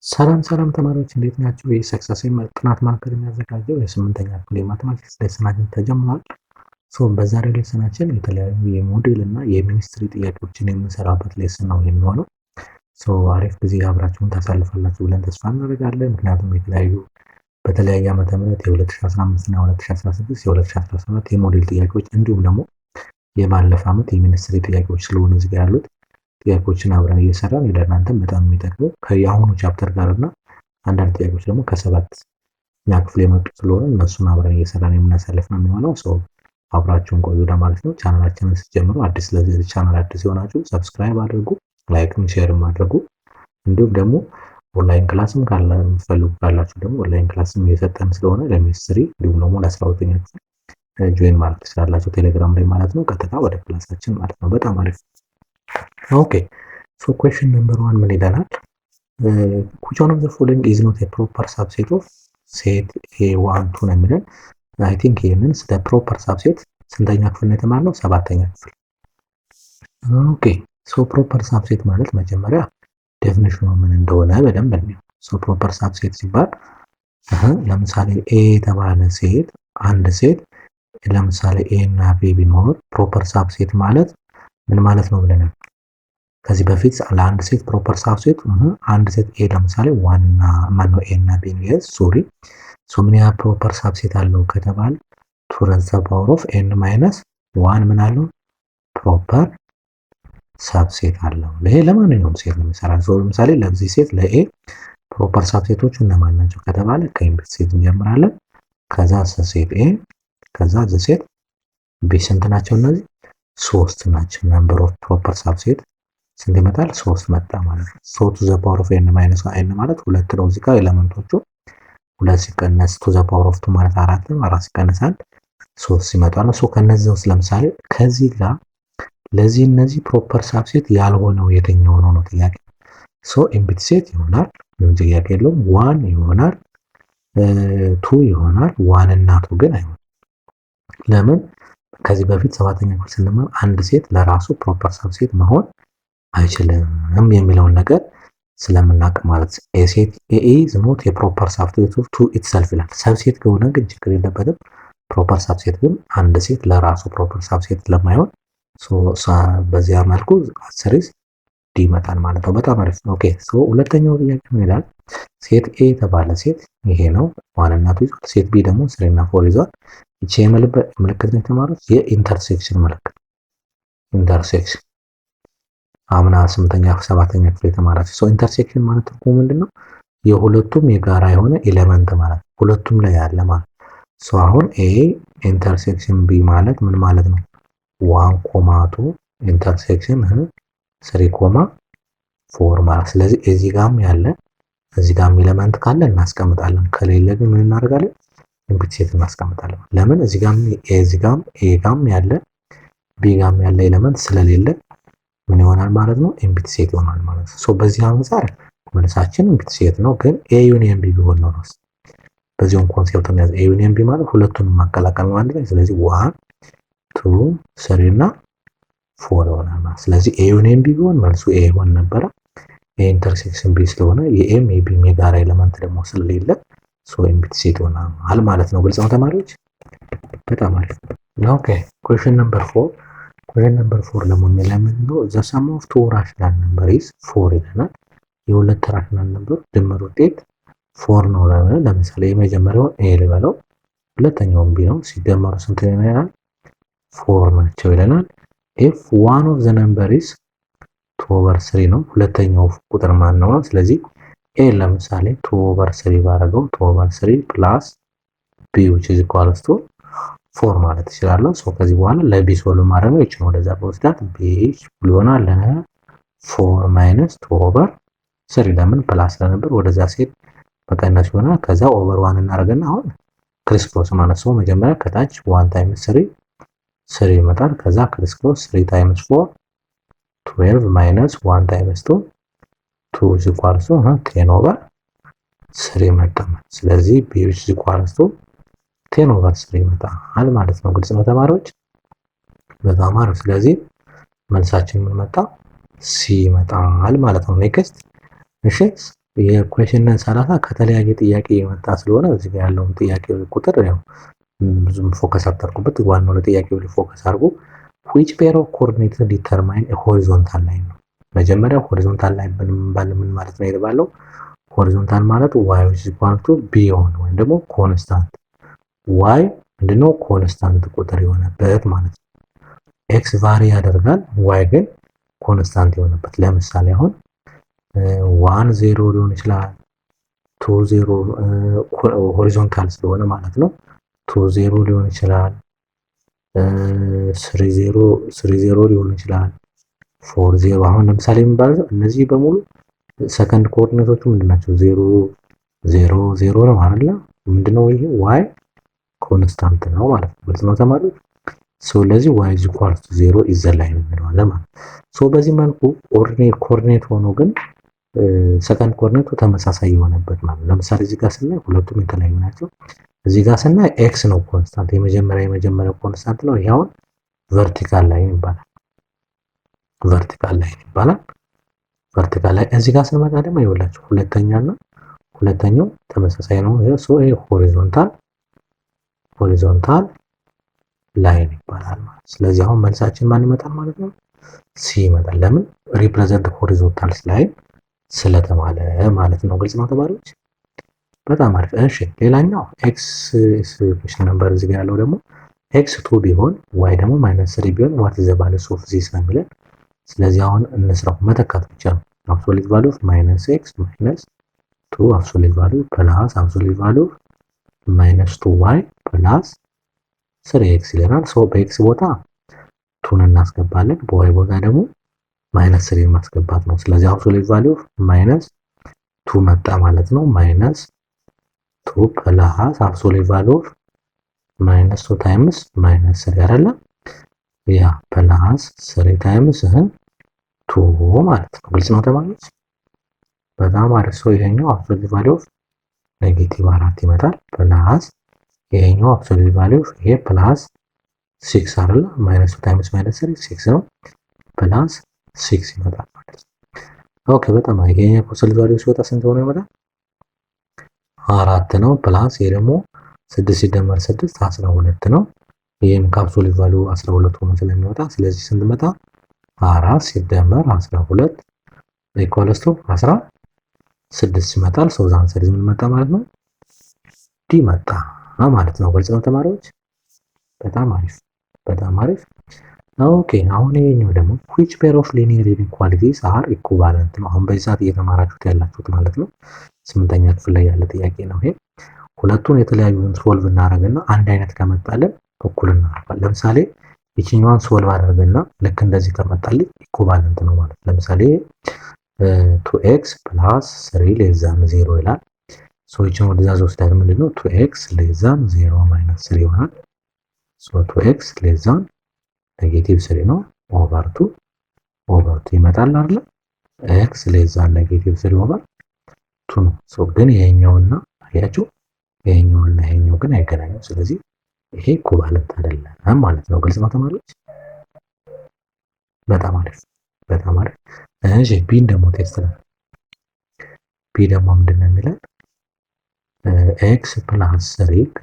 ሰላም ተማሪዎች እንዴት ናችሁ? የሰክሰስ ጥናት ማዕከል የሚያዘጋጀው የስምንተኛ ክፍል የማቴማቲክስ ሌሰናችን ተጀምሯል። በዛሬው ሌሰናችን የተለያዩ የሞዴል እና የሚኒስትሪ ጥያቄዎችን የምንሰራበት ሌሰን ነው የሚሆነው። አሪፍ ጊዜ አብራችሁን ታሳልፋላችሁ ብለን ተስፋ እናደርጋለን። ምክንያቱም በተለያየ ዓመተ ምህረት የ2015 እና 2016 የ2017 የሞዴል ጥያቄዎች እንዲሁም ደግሞ የባለፈ ዓመት የሚኒስትሪ ጥያቄዎች ስለሆኑ እዚህ ጋር ያሉት ጥያቄዎችን አብረን እየሰራን ለእናንተም በጣም የሚጠቅሙ የአሁኑ ቻፕተር ጋር እና አንዳንድ ጥያቄዎች ደግሞ ከሰባተኛ ክፍል የመጡ ስለሆነ እነሱን አብረን እየሰራን የምናሳልፍ ነው የሚሆነው። አብራችሁን ቆዩ ለማለት ነው። ቻናላችንን ስትጀምሩ ለዚህ ቻናል አዲስ የሆናችሁ ሰብስክራይብ አድርጉ፣ ላይክም ሼርም አድርጉ። እንዲሁም ደግሞ ኦንላይን ክላስም የምትፈልጉ ካላችሁ ደግሞ ኦንላይን ክላስም እየሰጠን ስለሆነ ለሚኒስትሪ እንዲሁም ደግሞ ለ12ኛ ክፍል ጆይን ማለት ትችላላችሁ ቴሌግራም ላይ ማለት ነው። ቀጥታ ወደ ክላሳችን ማለት ነው። በጣም አሪፍ። ኦኬ ኩዌሽን ነምበር 1 ምን ይለናል? which one of the following is not a proper subset of set A1 2 ነው የሚለን። አይ ቲንክ ይሄንን ስለ ፕሮፐር ሳብሴት ስንተኛ ክፍል ነው የተማርነው? ሰባተኛ ክፍል። ኦኬ ፕሮፐር ሳብሴት ማለት መጀመሪያ ዴፊኒሽኑ ምን እንደሆነ በደንብ እንየው። ፕሮፐር ሳብሴት ሲባል ለምሳሌ ኤ የተባለ ሴት አንድ ሴት ለምሳሌ ኤ እና ቢ ቢኖር ፕሮፐር ሳብሴት ማለት ምን ማለት ነው ብለናል። ከዚህ በፊት ለአንድ ሴት ፕሮፐር ሳብሴት አንድ ሴት ኤ ለምሳሌ ዋና ማነው ኤ እና ቢ ነው ሶሪ ምን ያህል ፕሮፐር ሳብሴት አለው ከተባለ 2 to the power of n minus 1 ምን አለው ፕሮፐር ሳብሴት አለው። ይሄ ለማንኛውም ሴት ነው የሚሰራው። ለምሳሌ ለዚህ ሴት ለኤ ፕሮፐር ሳብሴቶቹ እነማን ናቸው ከተባለ ከኢምፕሊሲት ሴት እንጀምራለን። ከዛ ሴት ኤ ከዛ ሴት ቢ ስንት ናቸው? እነዚህ 3 ናቸው። ነምበር ኦፍ ፕሮፐር ሳብሴት ስንት ይመጣል? 3 መጣ ማለት ነው። 3 to the power of n minus 1 ማለት 2 ነው። እዚህ ጋር ኤሌመንቶቹ 2 ሲቀነስ to the power of 2 ማለት 4 ነው። 4 ሲቀነስ 1 3 ሲመጣ ነው። ከነዚህ ውስጥ ለምሳሌ ከዚህ ጋር ለዚህ እነዚህ ፕሮፐር ሳብሴት ያልሆነው የትኛው ነው ነው ጥያቄ። ኢምፕሊሲት ሴት ይሆናል፣ ምንም ጥያቄ የለውም። 1 ይሆናል፣ 2 ይሆናል። 1 እና 2 ግን አይሆንም። ለምን? ከዚህ በፊት ሰባተኛ ክፍል ስንማር አንድ ሴት ለራሱ ፕሮፐር ሳብሴት መሆን አይችልም የሚለውን ነገር ስለምናውቅ ማለት ኤ ሴት ኤ ኢዝ ኖት የፕሮፐር ሳብሴት ኦፍ ቱ ኢትሰልፍ ይላል። ሳብሴት ከሆነ ግን ችግር የለበትም። ፕሮፐር ሳብሴት ግን አንድ ሴት ለራሱ ፕሮፐር ሳብሴት ለማይሆን በዚያ መልኩ አስሪስ ዲ ይመጣል ማለት ነው። በጣም አሪፍ ነው። ኦኬ ሁለተኛው ጥያቄ ምን ይላል? ሴት ኤ የተባለ ሴት ይሄ ነው ዋንነቱ ይዟል። ሴት ቢ ደግሞ 3 እና 4 ይዟል። ይቺ ምልክት ነው የተማሩት የኢንተርሴክሽን ምልክት ኢንተርሴክሽን አምና 8ኛ 7ኛ ክፍል የተማራችሁ ኢንተርሴክሽን ማለት ትርጉሙ ምንድነው? የሁለቱም የጋራ የሆነ ኤሌመንት ማለት ሁለቱም ላይ ያለ ማለት አሁን ኤ ኢንተርሴክሽን ቢ ማለት ምን ማለት ነው? 1,2 ኢንተርሴክሽን 3,4 ማለት ስለዚህ እዚህ ጋርም ያለ እዚህ ጋርም ኤሌመንት ካለ እናስቀምጣለን። ከሌለ ግን ምን እናደርጋለን? ኢምፕሊሲት ሴት እናስቀምጣለን። ለምን? እዚህ ጋርም ኤ ጋርም ያለ ቢ ጋርም ያለ ኤሌመንት ስለሌለ ምን ይሆናል ማለት ነው? ኢምፕሊሲት ሴት ይሆናል ማለት ነው። በዚህ አንፃር መልሳችን ኢምፕሊሲት ሴት ነው። ግን ኤ ዩኒየን ቢ ቢሆን ነው ነው በዚሁም ኮንሴፕት ነው ያዘ። ኤ ዩኒየን ቢ ማለት ሁለቱንም ማቀላቀል ነው አንድ ላይ። ስለዚህ 1 2 3 እና 4 ይሆናል ማለት። ስለዚህ ኤ ዩኒየን ቢ ቢሆን መልሱ ኤ ይሆን ነበረ። ኤ ኢንተርሴክሽን ቢ ስለሆነ የኤም የቢም የጋራ ኤሌመንት ደግሞ ስለሌለ ኢምፕሊሲት ሴት ይሆናል ማለት ነው። ግልጽ ነው ተማሪዎች? በጣም አሪፍ። ኦኬ ኩዌሽን ነምበር 4 ኩዌሽን ነምበር 4 ደግሞ የሚለው ዘ ሰም ኦፍ ቱ ራሽናል ነምበር ኢዝ 4 ይለናል። የሁለት ራሽናል ነምበር ድምር ውጤት 4 ነው ለምን? ለምሳሌ የመጀመሪያው ኤ ልበለው ሁለተኛውም ቢ ነው። ሲደመሩ ስንት ይሆናል? 4 ናቸው ይለናል። ኢፍ ዋን ኦፍ ዘ ነምበር ኢዝ 2/3 ነው። ሁለተኛው ቁጥር ማን ነው? ስለዚህ ኤ ለምሳሌ 2/3 ባረገው 2/3 ፕላስ ቢ which is equal to 4 ማለት ይችላል። ከዚህ በኋላ ለቢ ሶልቭ ማድረግ ነው። እቺን ወደዛ በወስዳት ቢ ይሆናል 4 ማይነስ 2/3 ለምን ፕላስ ስለነበር ወደዛ ሴት መቀነስ ይሆናል። ከዛ ኦቨር 1 እናደርግና አሁን ክሪስክሮስ ማለት ነው። መጀመሪያ ከታች 1 ታይምስ 3 ይመጣል። ከዛ ክሪስክሮስ 3 ታይምስ 4 12 ማይነስ 1 ታይምስ 2 is equal to 10/3 መጣ። ስለዚህ b is equal to 10/3 ይመጣል ማለት ነው። ግልጽ ነው ተማሪዎች? በጣም አሪፍ። ስለዚህ መልሳችን ምን መጣ? ሲ ይመጣል ማለት ነው። ኔክስት እሺ የኩዌሽን 30 ከተለያየ ጥያቄ የመጣ ስለሆነ እዚህ ጋር ያለውን ጥያቄ ቁጥር ያው ብዙም ፎከስ አታርጉበት። ዋናው ለጥያቄው ላይ ፎከስ አድርጉ። which pair of coordinates determine a horizontal line ነው። መጀመሪያ ሆሪዞንታል ላይን ምን ማለት ነው የተባለው? ሆሪዞንታል ማለት y is equal to b የሆነ ወይም ደግሞ ኮንስታንት y ምንድነው ኮንስታንት ቁጥር የሆነበት ማለት ነው። x ቫሪ ያደርጋል y ግን ኮንስታንት የሆነበት። ለምሳሌ አሁን 1 0 ሊሆን ይችላል 2 0 ሆሪዞንታል ስለሆነ ማለት ነው 2 0 ሊሆን ይችላል 3 0 ሊሆን ይችላል 4 0 አሁን ለምሳሌ የሚባለው እነዚህ በሙሉ ሰከንድ ኮኦርዲኔቶቹ ምንድናቸው? 0 0 0 ነው አይደል? ምንድነው ይሄ y ኮንስታንት ነው ማለት ነው። ግልጽ ነው ተማሪዎች? ስለዚህ y is equal to 0 is the line እንለዋለን ማለት ነው። በዚህ መልኩ ኮኦርዲኔት ሆኖ ግን ሰከንድ ኮኦርዲኔቱ ተመሳሳይ የሆነበት ማለት ነው። ለምሳሌ እዚህ ጋር ስናይ ሁለቱም የተለያዩ ናቸው። እዚህ ጋር ስናይ x ነው ኮንስታንት የመጀመሪያው ኮንስታንት ነው። ይሄው ቨርቲካል ላይን ይባላል። ቨርቲካል ላይን እዚህ ጋር ስንመጣ ደግሞ ይኸውላችሁ ሁለተኛው ተመሳሳይ ነው። ይሄ ሆሪዞንታል ላይን ይባላል ማለት። ስለዚህ አሁን መልሳችን ማን ይመጣል ማለት ነው? ሲ ይመጣል። ለምን? ሪፕሬዘንት ሆሪዞንታል ላይን ስለተባለ ማለት ነው። ግልጽ ነው ተማሪዎች? በጣም አሪፍ። እሺ ሌላኛው ኤክስ ኩዌሽን ነምበር እዚህ ጋር ያለው ደግሞ ኤክስ 2 ቢሆን ዋይ ደግሞ -3 ቢሆን ዋት ኢዝ ዘ ቫልዩስ ኦፍ ዚስ ነው የሚለን። ስለዚህ አሁን እንስራው መተካት ብቻ ነው። አብሶሉት ቫልዩ ኦፍ -x -2 አብሶሉት ቫልዩ ፕላስ አብሶሉት ቫልዩ -2y ፕላስ 3x ይለናል። በኤክስ ቦታ 2ን እናስገባለን፣ በዋይ ቦታ ደግሞ -3 ማስገባት ነው። ስለዚህ አብሶሉት ቫልዩ -2 መጣ ማለት ነው። -2 ፕላስ አብሶሉት ቫልዩ -2 ታይምስ -3 አይደለ? ያ ፕላስ 3 ታይምስ 2 ማለት ነው። ግልጽ ነው ተማሪዎች? በጣም አሪፍ። ይሄኛው አብሶሉት ቫልዩ -4 ይመጣል ፕላስ ይሄኛው አብሶሉት ቫልዩ ይሄ ፕላስ 6 አይደለ? -2 ታይምስ -3 6 ነው ፕላስ 6 ይመጣል ማለት ነው። ኦኬ በጣም ይሄኛው አብሶሉት ቫልዩ ሲወጣ ስንት ሆኖ ይመጣል? 4 ነው ፕላስ ይሄ ደግሞ 6 ሲደመር 6 12 ነው። ይሄም ከአብሶሉት ቫልዩ 12 ሆኖ ስለሚወጣ ስለዚህ ስንት መጣ? 4 ሲደመር 12 ኢኳልስ ቱ 16 ይመጣል። ዛ አንሰር ምን መጣ ማለት ነው? ዲ መጣ ማለት ነው። ግልጽ ነው ተማሪዎች? በጣም አሪፍ። ኦኬ አሁን ይሄኛው ደግሞ which pair of linear inequalities are equivalent ነው። አሁን በዚህ ሰዓት እየተማራችሁት ያላችሁት ማለት ነው። 8ኛ ክፍል ላይ ያለ ጥያቄ ነው ይሄ። ሁለቱን የተለያዩን ሶልቭ እናደርግና አንድ አይነት ከመጣልን እኩል እናደርጋለን። ለምሳሌ ይችኛዋን ሶልቭ አደረግና ልክ እንደዚህ ከመጣልኝ ኢኩቫለንት ነው ማለት። ለምሳሌ 2x + 3 <= 0 ይላል። ይችን ወደዛ ወስዳት ምንድነው 2x <= 0 - 3 ይሆናል። 2x -3 ነው ኦቨር 2 ይመጣል አይደል? x -3 ኦቨር 2 ነው። ግን ይሄኛውና አያችሁ ይሄኛውና ይሄኛው ግን አይገናኙም። ስለዚህ ይሄ ኢኩቫለንት አይደለም ማለት ነው። ግልጽ ነው ተማሪዎች? በጣም አሪፍ። እሺ ቢን ደግሞ ቴስት ነው። ቢ ደግሞ ምንድነው የሚለው x + 3 >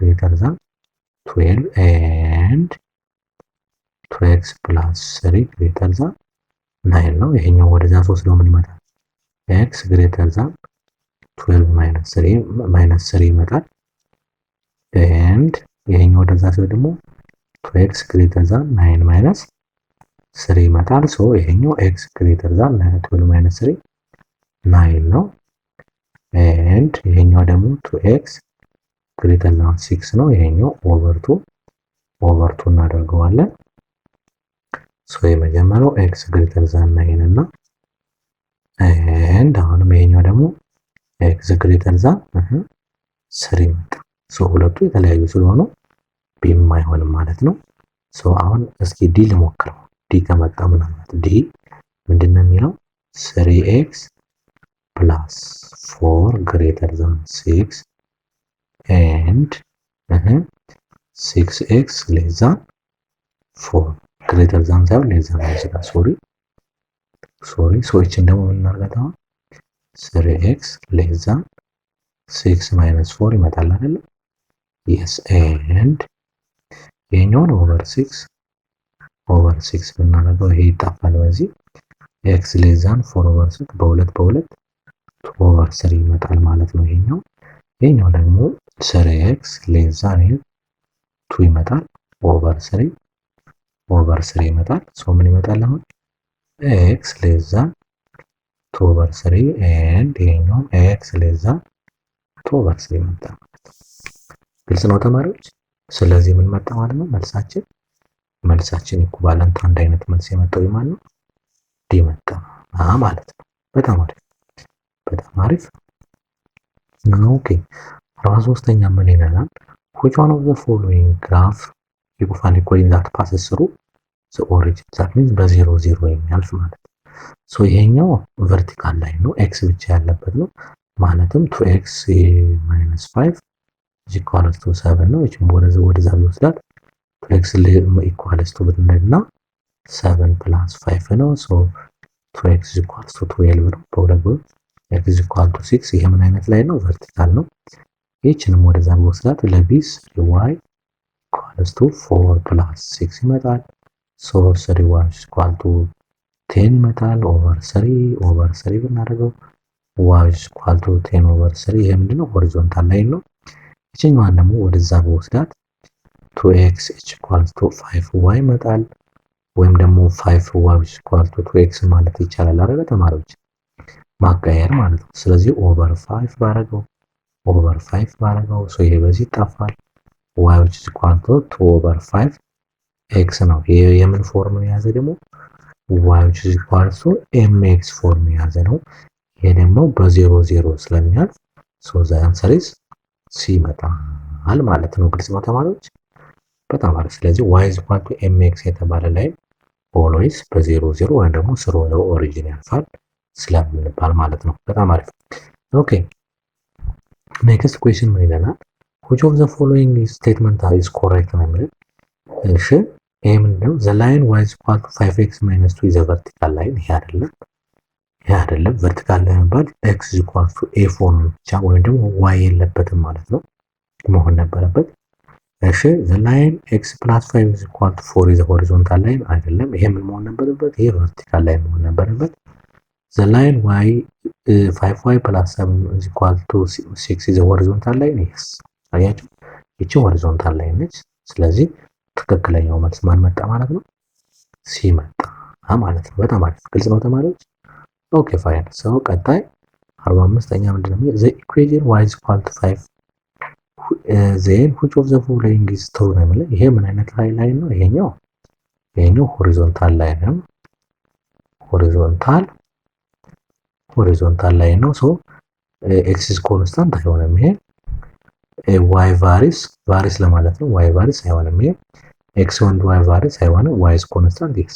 12 and 2x + 3 > 9 ነው። ይሄኛው ወደዛ 3 ነው ምን ይመጣል? x <= 12 - 3 ይመጣል። and ይሄኛው ወደዛ ሲሆን ደግሞ 2x <= 9 - 3 ይመጣል። ይሄኛው x <= 12 - 3 9 ነው። and ይሄኛው ደግሞ 2x <= 6 ነው። ይሄኛው ኦቨር 2 እናደርገዋለን። የመጀመሪያው x <= 9 እና and አሁንም ይሄኛው ደግሞ x <= 3 መጣ። ሁለቱ የተለያዩ ስለሆኑ ቢም አይሆንም ማለት ነው። አሁን እስኪ ዲ ልሞክረው። ዲ ከመጣ ምናልባት ዲ ምንድነው የሚለው 3x + 4 <= 6 and 6x <= 4 ግሬተር ዛን ሳይሆን ሌዛ ነው። እዚህ ጋር ሶሪ ይችን ደግሞ ምን እናድርጋት? አሁን 3x ሌስ ዛን 6 ማይነስ 4 ይመጣል አይደል? yes and ይሄኛውን ኦቨር 6 ብናደርገው ይሄ ይጣፋል በዚህ x ሌስ ዛን 4 ኦቨር 6 በሁለት 2 ኦቨር 3 ይመጣል ማለት ነው። ይሄኛው ደግሞ 3x ሌስ ዛን 2 ይመጣል ኦቨር 3 ይመጣል። ሶ ምን ይመጣል አሁን x ሌስ ዛን 2 ኦቨር 3 and ይሄኛው x ሌስ ዛን 2 ኦቨር 3 ይመጣል። ግልጽ ነው ተማሪዎች? ስለዚህ ምን መጣ ማለት ነው መልሳችን ኢኩቫለንት አንድ አይነት መልስ የመጣው የማን ነው? ዲ መጣ ማለት ነው። በጣም አሪፍ። ኦኬ 43ኛ ምን ይላል? which one of the following graph you find equation that passes through the origin that means በ0 0 የሚያልፍ ማለት ነው። ሶ ይሄኛው ቨርቲካል ላይ ነው ኤክስ ብቻ ያለበት ነው ማለትም 2x minus 5 is equal to 7 ነው። እቺም ወደዛ ይወስዳል 2x equals to ብንልና 7 plus 5 ነው። ሶ 2x equals to 12 ነው። በሁለት x equal to 6 ይሄ ምን አይነት ላይ ነው? ቨርቲካል ነው። ይህችንም ወደዛ ይወስዳት ለቢስ 3y equals to 4 plus 6 ይመጣል። ሶ 3y equal to 10 ይመጣል ኦቨር 3 ብናደርገው y equal to 10 ኦቨር 3 ይሄ ምንድነው? ሆሪዞንታል ላይን ነው። ይችኛዋን ደግሞ ወደዛ በወስዳት 2x equals to 5y ይመጣል ወይም ደግሞ 5y equals to 2x ማለት ይቻላል አይደል ተማሪዎች? ማቀየር ማለት ነው። ስለዚህ ኦቨር 5 ባረገው ሶ ይሄ በዚህ ይጣፋል y equals to 2 ኦቨር 5 x ነው። ይሄ የምን ፎርም የያዘ ደግሞ y equals to mx ፎርም የያዘ ነው። ይሄ ደግሞ በ0 0 ስለሚያልፍ ሶ ዘ አንሰር ኢዝ ሲ ይመጣል ማለት ነው። ግልጽ ነው ተማሪዎች? በጣም አሪፍ። ስለዚህ y equal to mx የተባለ ላይ ኦልዌይስ በ0 0 ወይም ደግሞ ስሩ ኦሪጂን ያልፋል ስለምንባል ማለት ነው። በጣም አሪፍ። ኦኬ ኔክስት ኩዌስችን ምን ይለናል? which of the following statement is correct ነው የሚለው። እሺ ይሄ ምንድነው? the line y equal to 5x minus 2 is a vertical line። ይሄ አይደለም ቨርቲካል ላይ የሚባል x equal to a4 ብቻ ወይም ደግሞ y የለበትም ማለት ነው መሆን ነበረበት። እሺ the line x plus 5 is equal to 4 is a horizontal line አይደለም። ይሄ ምን መሆን ነበረበት? ይሄ ቨርቲካል ላይ መሆን ነበረበት። the line y 5y plus 7 is equal to 6 is a horizontal line yes አያችሁ ይቺ ሆሪዞንታል ላይን ነች። ስለዚህ ትክክለኛው መልስ ማን መጣ ማለት ነው? ሲ መጣ ማለት ነው። በጣም አሪፍ። ግልጽ ነው ተማሪዎች? ኦኬ ፋይን። ሰው ቀጣይ 45ኛ ምንድነው? the equation y is equal to 5 then which of the following is true ነው የሚለው። ይሄ ምን አይነት ላይን ነው? ይሄኛው ሆሪዞንታል ላይን ነው። ሆሪዞንታል ላይን ነው። ሶ x is constant አይሆንም። ይሄ y varies ለማለት ነው። y varies አይሆንም። ይሄ x and y varies አይሆንም። y is constant yes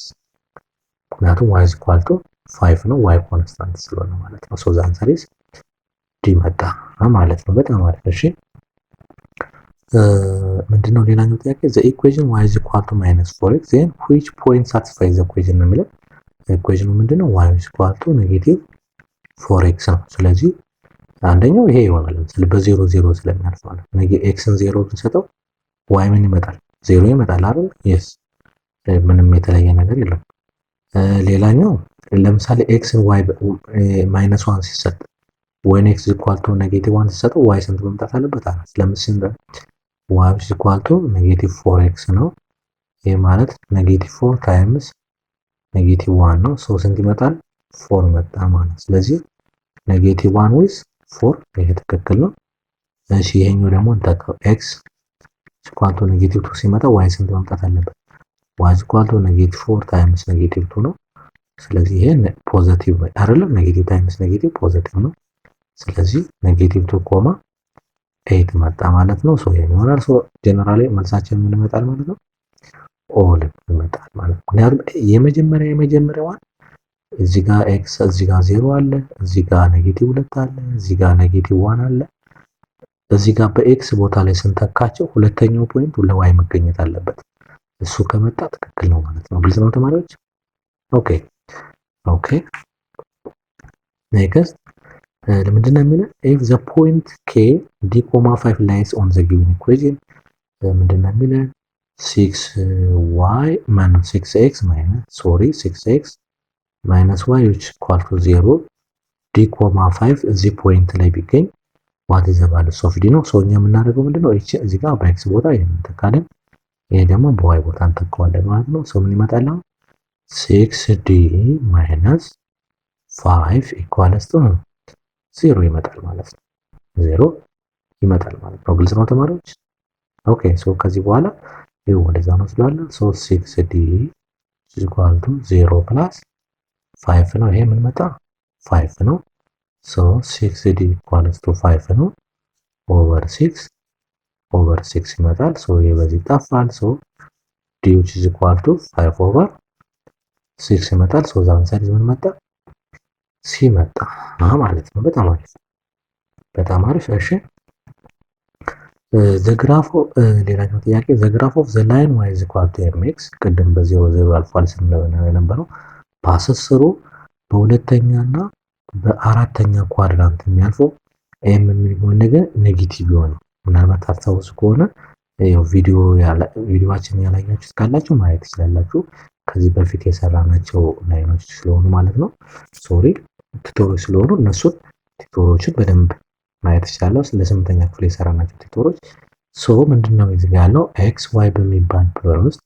ምክንያቱም y is equal to 5 ነው። y constant ስለሆነ ማለት ነው። ሶ the answer is D መጣ ማለት ነው። በጣም አሪፍ። እሺ ምንድነው ሌላኛው ጥያቄ? the equation y is equal to -4x then which point satisfies the equation ነው የሚለው። ኢኩዌሽኑ ምንድነው? y is equal to -4x ነው። ስለዚህ አንደኛው ይሄ ይሆናል። ለምሳሌ በ0 0 ስለሚያልፍ ማለት ነው። ኤክስን 0 ብንሰጠው y ምን ይመጣል? 0 ይመጣል አይደል? yes ምንም የተለየ ነገር የለም። ሌላኛው ለምሳሌ ኤክስን y -1 ሲሰጥ when x equal to -1 ሲሰጠው y ስንት መምጣት አለበት? 4 ለምሳሌ y equal to -4x ነው። ይሄ ማለት -4 ታይምስ -1 ነው። ሶ ስንት ይመጣል? 4 መጣ ማለት። ስለዚህ -1 with 4 ይሄ ትክክል ነው። እሺ ይሄኛው ደግሞ እንጠቀም x equal to -2 ሲመጣ y ስንት መምጣት አለበት? y equal to -4 ታይምስ -2 ነው። ስለዚህ ይሄ ፖዚቲቭ አይደለም። ኔጌቲቭ ታይምስ ኔጌቲቭ ፖዚቲቭ ነው። ስለዚህ -2.8 መጣ ማለት ነው። ሶ ይሄ ይሆናል። ሶ ጀነራሊ መልሳችን ምን ይመጣል ማለት ነው? ኦል ይመጣል ማለት ነው። ምክንያቱም የመጀመሪያዋን እዚህ ጋር x እዚህ ጋር 0 አለ፣ እዚህ ጋር -2 አለ፣ እዚህ ጋር -1 አለ። እዚህ ጋር በx ቦታ ላይ ስንተካቸው ሁለተኛው ፖይንት ለy መገኘት አለበት። እሱ ከመጣ ትክክል ነው ማለት ነው። ግልጽ ነው ተማሪዎች? ኦኬ ኔክስት ለምንድን ነው የሚለው if the point k d,5 lies on the given equation ምንድን ነው የሚለው 6y minus 6x minus 6x minus y which equal to 0 d,5 እዚህ ፖይንት ላይ ቢገኝ what is the value of d ነው። እኛ የምናደርገው ምንድነው እዚህ ጋር በኤክስ ቦታ እንተካለን፣ ይሄ ደግሞ በዋይ ቦታ እንተካዋለን ማለት ነው። ምን ይመጣል? 6d minus 5 equals to 0 ይመጣል ማለት ነው። 0 ይመጣል ማለት ነው። ግልጽ ነው ተማሪዎች? ኦኬ ከዚህ በኋላ ይሄው ወደዛ ነው ስላለን 6d equal to 0 plus 5 ነው። ይሄ ምን መጣ? 5 ነው። 6d equals to 5 ነው over 6 ይመጣል። ይሄ በዚህ ይጣፋል። d which is equal to 5 over 6 ይመጣል። ዛን ሳይድ ምን መጣ? ሲ መጣ ማለት ነው። በጣም አሪፍ እሺ። ሌላኛው ጥያቄ the graph of the line y is equal to mx ቅድም በ0 አልፏል ስንለው የነበረው passes through በሁለተኛና በአራተኛ ኳድራንት የሚያልፈው ኤም የሚሆን ነገር ኔጌቲቭ ይሆናል። ምናልባት ታስታውሱ ከሆነ ያው ቪዲዮአችን ያላያችሁት ካላችሁ ማየት ትችላላችሁ። ከዚህ በፊት የሰራናቸው ላይኖች ስለሆኑ ማለት ነው። ቱቶሪያሎች ስለሆኑ እነሱን ቱቶሪያሎችን በደንብ ማየት ትችላላችሁ። ለስምንተኛ ክፍል የሰራናቸው ቱቶሪያሎች ምንድነው እዚህ ያለው ኤክስ ዋይ በሚባል ፕሮግራም ውስጥ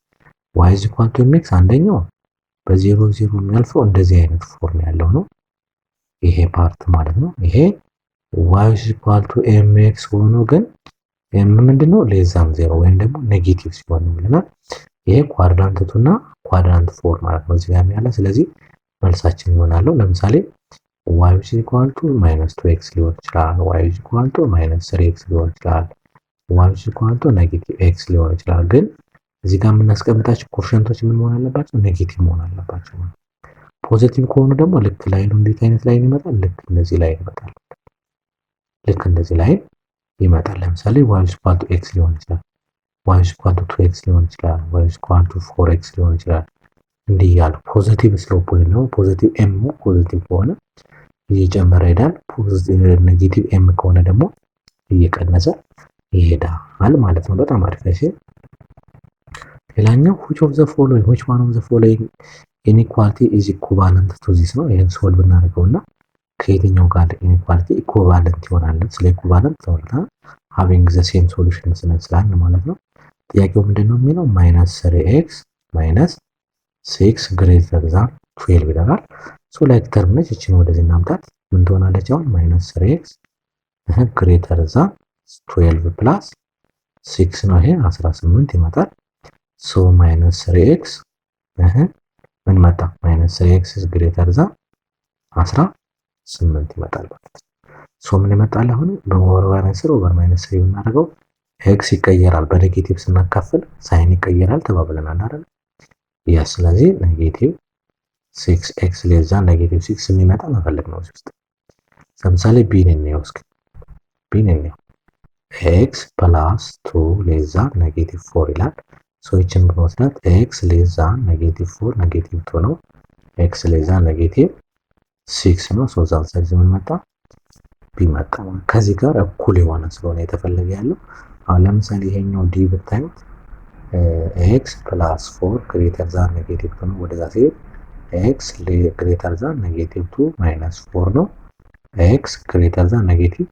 y is equal to mx አንደኛው በ0 የሚያልፈው እንደዚህ አይነት ፎርም ያለው ነው። ይሄ ፓርት ማለት ነው። ይሄ y is equal to mx ሆኖ ግን m ምንድነው ሌዛን 0 ወይም ደግሞ ኔጌቲቭ ሲሆን ይለናል። ይሄ ኳድራንት 2 እና ኳድራንት 4 ማለት ነው እዚህ ጋር ያለ። ስለዚህ መልሳችን ይሆናል ለምሳሌ y is equal to -2x ሊሆን ይችላል፣ y is equal to -3x ሊሆን ይችላል፣ y is equal to -x ሊሆን ይችላል። ግን እዚህ ጋር የምናስቀምጣቸው ኮኤፊሺየንቶች ምን መሆን አለባቸው? ኔጌቲቭ መሆን አለባቸው። ፖዚቲቭ ከሆኑ ደግሞ ልክ ላይኑ እንዴት አይነት ላይን ይመጣል? ልክ እንደዚህ ላይን ይመጣል። ለምሳሌ y is equal to x ሊሆን ይችላል፣ y is equal to 2x ሊሆን ይችላል፣ y is equal to 4x ሊሆን ይችላል። እንዲህ ያሉ ፖዚቲቭ ስሎፕ ወይ ነው ፖዚቲቭ ኤም ፖዚቲቭ ከሆነ እየጨመረ ይሄዳል። ኔጌቲቭ ኤም ከሆነ ደግሞ እየቀነሰ ይሄዳል ማለት ነው። በጣም አሪፍ ነው። ሌላኛው which one of the following inequality is equivalent to this ነው። ይሄን ሶልቭ እናደርገውና ከየትኛው ጋር ኢኒኳሊቲ ኢኩቫለንት ይሆናል? ስለ ኢኩቫለንት ተወርታ having the same solution ስላልን ማለት ነው። ጥያቄው ምንድነው የሚለው -3x -6 greater than 12 ይላል። ላይክ ተርም ነች። እቺን ወደዚህ እናምጣት። ምን ትሆናለች? አሁን -3x greater than 12 plus 6 ነው። ይሄ 18 ይመጣል። -3x ምን መጣ? -3x greater than 18 ይመጣል ማለት ነው። ምን ይመጣል? አሁን በኦቨር ስር ኦቨር -3 ብናደርገው ኤክስ ይቀየራል። በኔጌቲቭ ስናካፍል ሳይን ይቀየራል ተባብለናል አይደል? ስለዚህ ኔጌቲቭ 6x ሌዛ ኔጌቲቭ 6 የሚመጣ መፈለግ ነው። ውስጥ ለምሳሌ ቢን እንየው እስኪ x + 2 ሌዛ ኔጌቲቭ 4 ይላል። ይችን ብንወስዳት x ሌዛ ኔጌቲቭ 4 ኔጌቲቭ 2 ነው። x ሌዛ ኔጌቲቭ 6 ነው። ዛን ሳይዝ ምን መጣ? ቢ መጣ። ከዚህ ጋር እኩል የሆነ ስለሆነ የተፈለገ ያለው አሁን ለምሳሌ ይሄኛው ዲ ብታዩት x + 4 greater than ኔጌቲቭ 2 ነው። ወደዛ ሲሄድ x greater than ኔጌቲቭ 2 -4 ነው። x greater than ኔጌቲቭ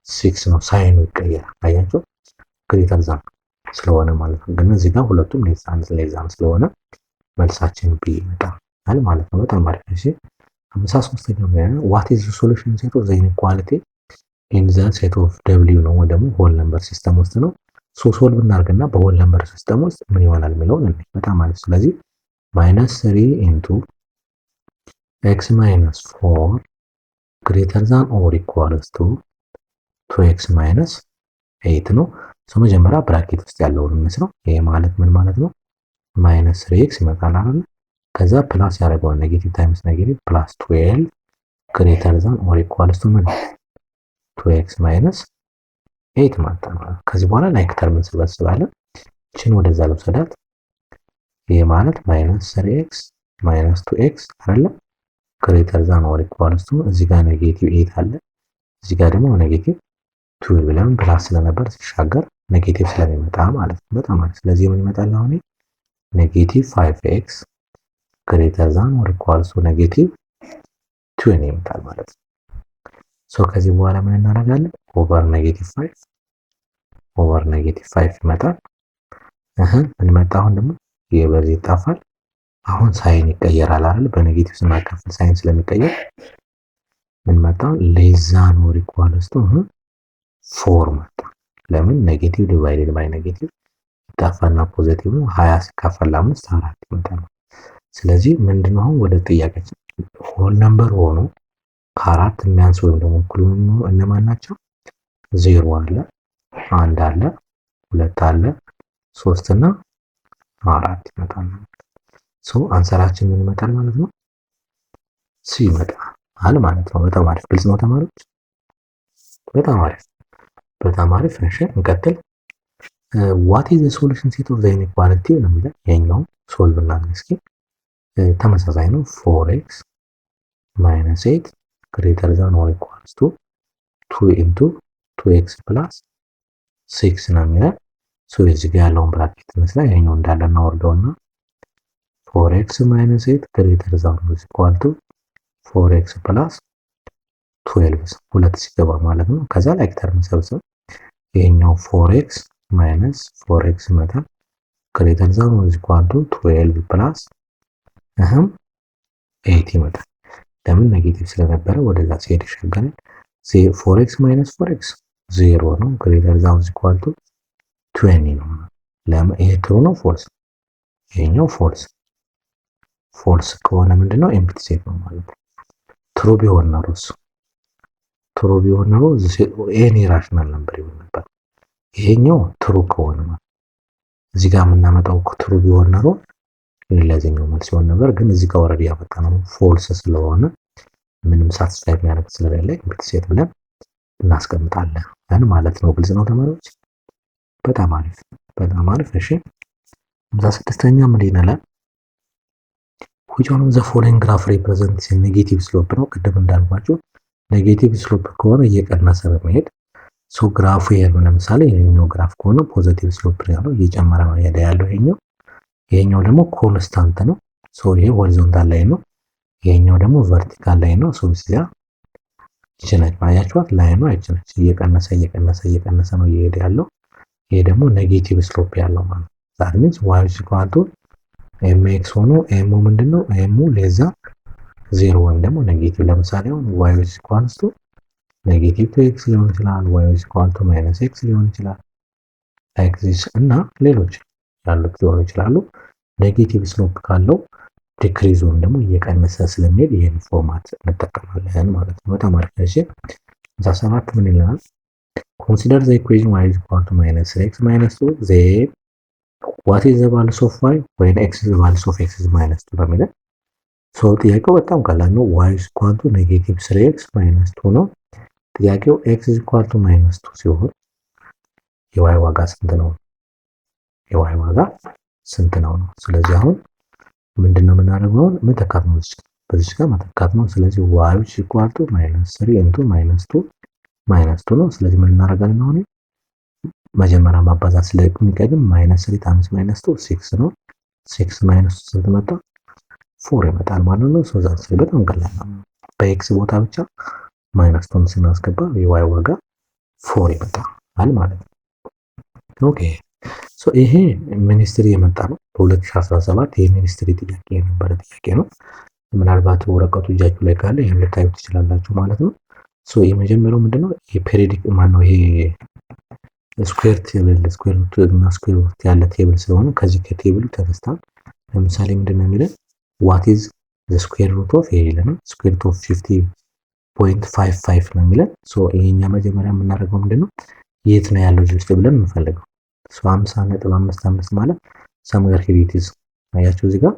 6 ነው። ሳይኑ ይቀየራል። አያችሁ greater than ስለሆነ ማለት ነው። ግን እዚህ ጋር ሁለቱም ሌዛን ስለሆነ መልሳችን ቢ ይመጣል ማለት ነው። በጣም አሪፍ ነው። እሺ 53ኛው ነው what is the solution set of the inequality in the set of w ነው ወይ ደግሞ ሆል ነምበር ሲስተም ውስጥ ነው። ሶልቭ እናርግና በሆል ነምበር ሲስተም ውስጥ ምን ይሆናል የሚለውን እንዴ በጣም አሪፍ። ስለዚህ -3 into x - 4 greater than or equals to 2x - 8 ነው። መጀመሪያ ብራኬት ውስጥ ያለውን እንስራው። ይሄ ማለት ምን ማለት ነው? -3x ይመጣል አይደል? ከዛ ፕላስ ያደርገዋል ኔጌቲቭ ታይምስ ኔጌቲቭ ፕላስ 12 greater than or equals to 2x - 8 ማለት ነው። ከዚህ በኋላ ላይክ ተርም እንሰበስባለን። እቺን ወደዛ ልውሰዳት። ይሄ ማለት -3x - 2x አይደለ? greater than or equals to እዚህ ጋር ኔጌቲቭ 8 አለ። እዚህ ጋር ደግሞ ኔጌቲቭ 12 ብለን ፕላስ ስለነበር ሲሻገር ኔጌቲቭ ስለሚመጣ ማለት ነው። በጣም አሪፍ። ስለዚህ ምን ይመጣል አሁን ኔጌቲቭ 5x ግሬተር ዛን ኦር ኢኳልስ ቱ ኔጌቲቭ 20 ይመጣል ማለት ነው። ሶ ከዚህ በኋላ ምን እናደርጋለን? ኦቨር ኔጌቲቭ 5 ይመጣል። ምን መጣ? አሁን ደግሞ ይሄ በዚህ ይጣፋል። አሁን ሳይን ይቀየራል አይደል? በኔጌቲቭ ስናካፍል ሳይን ስለሚቀየር ምን መጣ? ሌስ ዛን ኦር ኢኳልስ ቱ 4 መጣ። ለምን? ኔጌቲቭ ዲቫይድድ ባይ ኔጌቲቭ ይጣፋና ፖዚቲቭ ነው። 20 ሲካፈል ለ5 4 ይመጣል። ስለዚህ ምንድነው አሁን ወደ ጥያቄያችን ሆል ነምበር ሆኖ ከአራት የሚያንስ ወይም ደግሞ እኩል እነማን ናቸው? 0 አለ፣ 1 አለ፣ 2 አለ፣ 3 እና 4 ይመጣል። ሶ አንሰራችን ምን ይመጣል ማለት ነው? ሲ ይመጣል ማለት ነው። በጣም አሪፍ። ግልጽ ነው ተማሪዎች? በጣም አሪፍ፣ በጣም አሪፍ። እሺ እንቀጥል። ዋት ኢዝ ዘ ሶሉሽን ሴት ኦፍ ዘ ኢንኢኳሊቲ ነው የሚለው። ይሄኛው ሶልቭ እናድርግ እስኪ። ተመሳሳይ ነው። 4x minus 8 greater than or equals to 2 into 2x plus 6 ነው የሚለው። ሶ እዚህ ጋር ያለውን ብራኬት እንስራ። ይሄኛው እንዳለ እናወርደውና 4x minus 8 greater than or equal to 4x plus 12 ሁለት ሲገባ ማለት ነው። ከዛ ላይክ ተርም ሰብስብ። ይሄኛው 4x minus 4x ይመጣል greater than or equal to 12 plus 8 ይመጣል። ለምን? ኔጌቲቭ ስለነበረ ወደዛ ሲሄድ ይሻገራል። 4x minus 4x 0 ነው። greater than or equal to 20 ነው። ለምን? ይሄ ትሩ ነው ፎልስ? ይሄኛው ፎልስ። ፎልስ ከሆነ ምንድነው? ኤምፕቲ ሴት ነው ማለት ነው። ትሩ ቢሆን ነው ኤኒ ራሽናል ነምበር ይሆን ነበር። ይሄኛው ትሩ ከሆነ ማለት እዚህ ጋር የምናመጣው ትሩ ቢሆን ነው ለዚህኛው መልስ ይሆን ነበር። ግን እዚህ ጋር ኦልሬዲ ያመጣነው ፎልስ ስለሆነ ምንም ሳትስፋይ የሚያደርግ ስለሌለ ኤምፕቲ ሴት ብለን እናስቀምጣለን ማለት ነው። ግልጽ ነው ተማሪዎች? በጣም አሪፍ፣ በጣም አሪፍ። እሺ 56ኛ ምን ይላል? which one of the following graph represents a negative slope ነው። ቅድም እንዳልኳችሁ ኔጌቲቭ ስሎፕ ከሆነ እየቀነሰ በመሄድ ሶ ግራፉ ይሄን ለምሳሌ ይሄኛው ግራፍ ከሆነ ፖዚቲቭ ስሎፕ ያለው እየጨመረ ነው ያለው ይሄኛው ደግሞ ኮንስታንት ነው። ሶ ይሄ ሆሪዞንታል ላይ ነው። ይሄኛው ደግሞ ቨርቲካል ላይ ነው። ሶ እዚያ ይችላል ማያችኋት ላይ ነው አይችልም። እየቀነሰ ነው እየሄደ ያለው። ይሄ ደግሞ ኔጌቲቭ ስሎፕ ያለው ማለት ነው። that means y is equal to mx ሆኖ m ምንድነው? m ሌዛ 0 ወይም ደግሞ ኔጌቲቭ። ለምሳሌ አሁን y is equal to ኔጌቲቭ 2x ሊሆን ይችላል። y is equal to -x ሊሆን ይችላል። like this እና ሌሎች ያሉት ሊሆኑ ይችላሉ። ኔጌቲቭ ስሎፕ ካለው ዲክሪዝ ወይም ደግሞ እየቀነሰ ስለሚሄድ ይሄን ፎርማት እንጠቀማለን ማለት ነው። በጣም አሪፍ። እሺ 57 ምን ይላል? consider the equation y is equal to -3x minus 2 then what is the value of y when x is the value of x is -2 ነው የሚለው። ሶ ጥያቄው በጣም ቀላል ነው። y is equal to -3x minus 2 ነው ጥያቄው። x is equal to -2 ሲሆን የy ዋጋ ስንት ነው? የy ዋጋ ስንት ነው? ስለዚህ አሁን ምንድነው የምናደርገው? መተካት ነው። በዚህ ጋር መተካት ነው። ስለዚህ y is equal to -3 into -2 ነው። ስለዚህ ምን እናደርጋለን? አሁን መጀመሪያ ማባዛት ስለሚቀድም -3 times -2 6 ነው። 6 minus ስንት መጣ? 4 ይመጣል ማለት ነው። ሶ ዛት በጣም ቀላል ነው። በኤክስ ቦታ ብቻ -2 ስናስገባ የy ዋጋ 4 ይመጣል ማለት ነው። ኦኬ ሶ ይሄ ሚኒስትሪ የመጣ ነው በ2017 ይሄ ሚኒስትሪ ጥያቄ የነበረ ጥያቄ ነው። ምናልባት ወረቀቱ እጃችሁ ላይ ካለ ይሄን ልታዩት ትችላላችሁ ማለት ነው። ሶ የመጀመሪያው ምንድነው? የፔሪዮዲክ ማነው ይሄ ስኩዌር ሩት እና ስኩዌር ሩት ያለ ቴብል ስለሆነ ከዚህ ከቴብሉ ተነስተን ለምሳሌ ምንድነው የሚለን what is the square root of ይሄ ይለናል። square root of 50.55 ነው የሚለን። ሶ ይሄኛ መጀመሪያ የምናደርገው ምንድነው የት ነው ያለው ጁስት ብለን እንፈልገው። ሶ 50.55 ማለት somewhere here it is አያችሁ እዚህ ጋር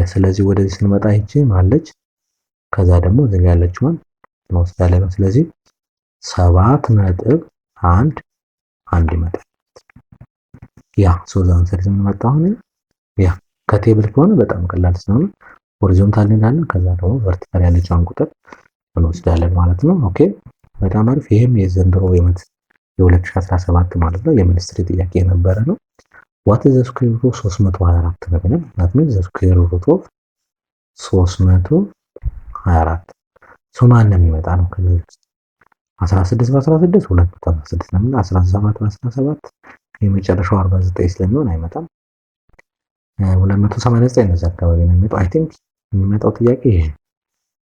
ስለዚህ ወደዚህ ስንመጣ ይቺ ማለች ከዛ ደግሞ እዚህ ጋር ያለችውን እንወስዳለን። ስለዚህ 7.1 ይመጣል። ያ ሶ አንሰር ስንመጣ አሁን ያ ከቴብል ከሆነ በጣም ቀላል ስለሆነ ሆሪዞንታል እንላለን። ከዛ ደግሞ ቨርቲካል ያለችውን ቁጥር እንወስዳለን ማለት ነው። ኦኬ በጣም አሪፍ። ይህም የዘንድሮ የ2017 ማለት ነው የሚኒስትሪ ጥያቄ የነበረ ነው። ዋት ዘ ስኩዌር ሩት ኦፍ 324 ነው የሚለው that means the square root of 324 ማን ነው የሚመጣ ነው ከዚህ 16 በ16 256 ነው። 17 በ17 የመጨረሻው 49 ስለሚሆን አይመጣም። 289 እነዚህ አካባቢ ነው የሚመጣው። አይ ቲንክ የሚመጣው ጥያቄ ይሄ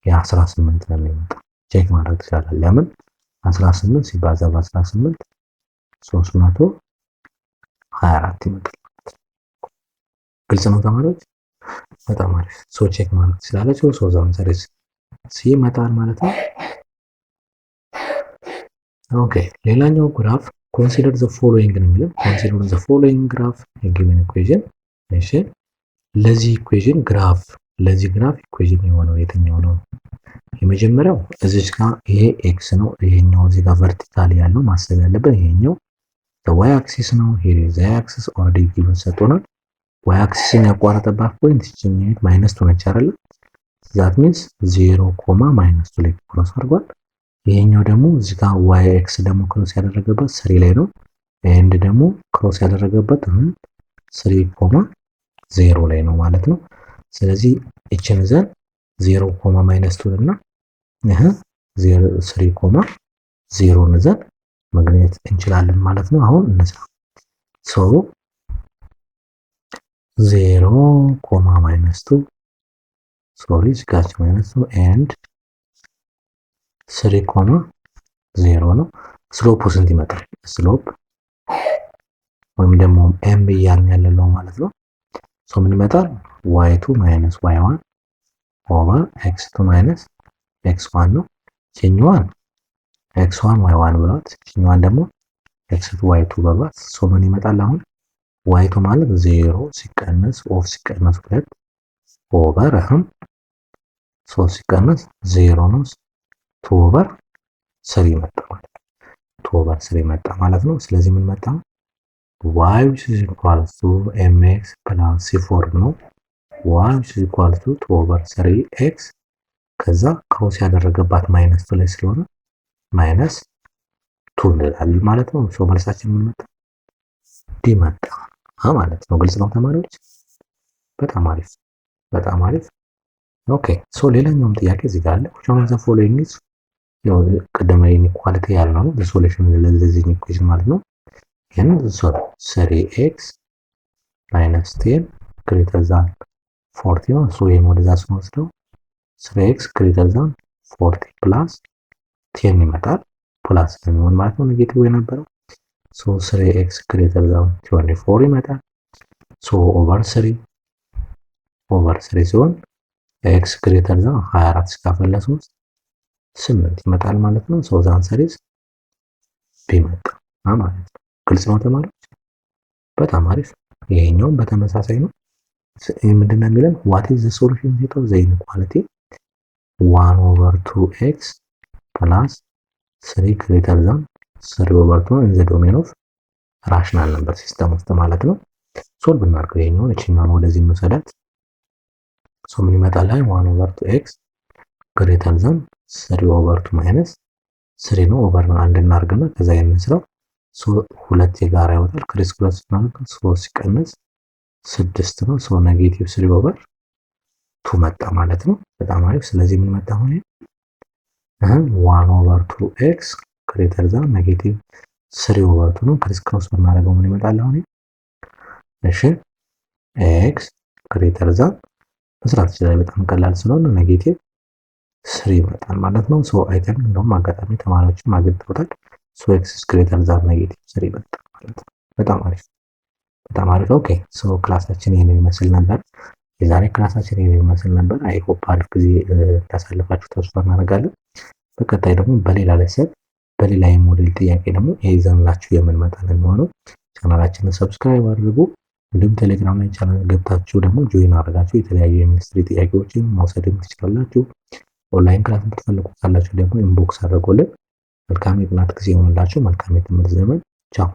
የ18 ነው የሚመጣው። ቼክ ማድረግ ትችላላችሁ። ለምን 18 ሲባዛ በ18 324 ይመጣል። ግልጽ ነው ተማሪዎች? በጣም አሪፍ። ቼክ ማድረግ ትችላላችሁ። ዛውን ሰሪስ ሲመጣል ማለት ነው። ኦኬ ሌላኛው ግራፍ ኮንሲደር ዘ ፎሎዊንግ ነው የሚለው። ኮንሲደር ዘ ፎሎዊንግ ግራፍ ጊቨን ኢኩዌሽን። እሺ ለዚህ ኢኩዌሽን ግራፍ ኢኩዌሽን የሆነው የትኛው ነው? የመጀመሪያው እዚህ ጋር ይሄ ኤክስ ነው። ይሄኛው እዚህ ጋር ቨርቲካሊ ያለው ማሰብ ያለበት ይሄኛው ዋይ አክሲስ ነው። ሄር ዘ አክሲስ ኦልሬዲ ጊቨን ሰጥቶናል። ዋይ አክሲስን ያቋረጠባት ፖይንት ይችኛት -2 ነች አይደል? ዛት ሚንስ 0 ኮማ -2 ላይ ክሮስ አድርጓል። ይሄኛው ደግሞ እዚህ ጋር ዋይ ኤክስ ደግሞ ክሮስ ያደረገበት 3 ላይ ነው። ኤንድ ደግሞ ክሮስ ያደረገበት 3 ኮማ 0 ላይ ነው ማለት ነው። ስለዚህ እችን ዘን 0 ኮማ -2 እና 3 ኮማ 0 ዘን ማግኘት እንችላለን ማለት ነው። አሁን እንስራ። 0 ኮማ -2 ሶሪ ዝጋች -2 ኤንድ 3 ኮማ 0 ነው። ስሎፑ ስንት ይመጣል? ስሎፕ ወይም ደግሞ ኤም እያልን ያለለው ማለት ነው። ምን ይመጣል? y2 ማይነስ y1 ኦቨር x2 ማይነስ x1 ነው። ቺኛዋን x1 y1 ብሏት ቺኛዋን ደግሞ x2 y2 በሏት። ምን ይመጣል? አሁን y2 ማለት 0 ሲቀነስ ኦፍ ሲቀነስ 2 ኦቨር 3 ሲቀነስ 0 ነው 2 ኦቨር 3 መጣ ማለት ነው። 2 ኦቨር 3 መጣ ማለት ነው። ስለዚህ ምን መጣ? y which is equal to mx plus c4 ነው። y which is equal to 2 over 3x ከዛ ክሮስ ያደረገባት -2 ላይ ስለሆነ -2 እንላለን ማለት ነው። መልሳችን ምን መጣ? ዲ መጣ ማለት ነው። ግልጽ ነው ተማሪዎች? በጣም አሪፍ በጣም አሪፍ። ኦኬ ሌላኛውም ጥያቄ እዚህ ጋር አለ። which one of the following is ያው ቅድመ ኢንኢኳሊቲ ያልነው ሶሉሽን ለዚህ ኢኩዌሽን ማለት ነው። ይሄን 3x minus 10 greater than 40 ነው። ይሄን ወደዛ ስንወስደው 3x greater than 40 plus 10 ይመጣል። ፕላስ ነው ማለት ነው ኔጌቲቭ የነበረው 3x greater than 24 ይመጣል። ኦቨር 3 ሲሆን x greater than 24 ሲካፈል ለ3 8 ይመጣል ማለት ነው። ዛን ሰሪዝ ቢመጣ ማለት ነው። ግልጽ ነው ተማሪዎች? በጣም አሪፍ። ይሄኛውም በተመሳሳይ ነው። ምንድነው የሚለን? what is the solution of the inequality 1 over 2x plus 3 greater than 3 over 2 in the domain of rational number system ውስጥ ማለት ነው። ሶልቭ እናድርገው። ይሄኛውን እቺኛውን ወደዚህ እንውሰዳት። ምን ይመጣል? 1 over 2x greater than 3 over 2 minus 3 ነው። ኦቨር ነው አንድ እናድርግና ከዛ የምንስራው ሁለት የጋራ ይወጣል። ክሪስ ክሮስ ማለት 3 ሲቀነስ 6 ነው። ኔጌቲቭ 3 ኦቨር 2 መጣ ማለት ነው። በጣም አሪፍ። ስለዚህ ምን መጣ? አሁን 1 ኦቨር 2x ግሬተር ዛን ኔጌቲቭ 3 ኦቨር 2 ነው። ክሪስ ክሮስ ብናደርገው ምን ይመጣል? አሁን እሺ x ግሬተር ዛን መስራት ይችላል። በጣም ቀላል ስለሆነ ኔጌቲቭ 3 ይመጣል ማለት ነው። አይተን እንደውም አጋጣሚ ተማሪዎችን ማግኝተውታል። x ግሬተር ዛን ኔጌቲቭ 3 ይመጣል ማለት ነው። በጣም አሪፍ በጣም አሪፍ። ኦኬ ክላሳችን ይሄንን ይመስል ነበር። የዛሬ ክላሳችን ይሄንን ይመስል ነበር። አይ ሆፕ አሪፍ ጊዜ ታሳልፋችሁ ተስፋ እናደርጋለን። በቀጣይ ደግሞ በሌላ ለሰብ በሌላ የሞዴል ጥያቄ ደግሞ ይዘንላችሁ የምንመጣ ነው የሚሆነው። ቻናላችንን ሰብስክራይብ አድርጉ። እንዲሁም ቴሌግራም ላይ ቻናል ገብታችሁ ደግሞ ጆይን አድርጋችሁ የተለያዩ የሚኒስትሪ ጥያቄዎችን መውሰድ ትችላላችሁ። ኦንላይን ክላስ የምትፈልጉ ካላችሁ ደግሞ ኢንቦክስ አድርጉልን። መልካም የጥናት ጊዜ ይሁንላችሁ። መልካም የትምህርት ዘመን። ቻው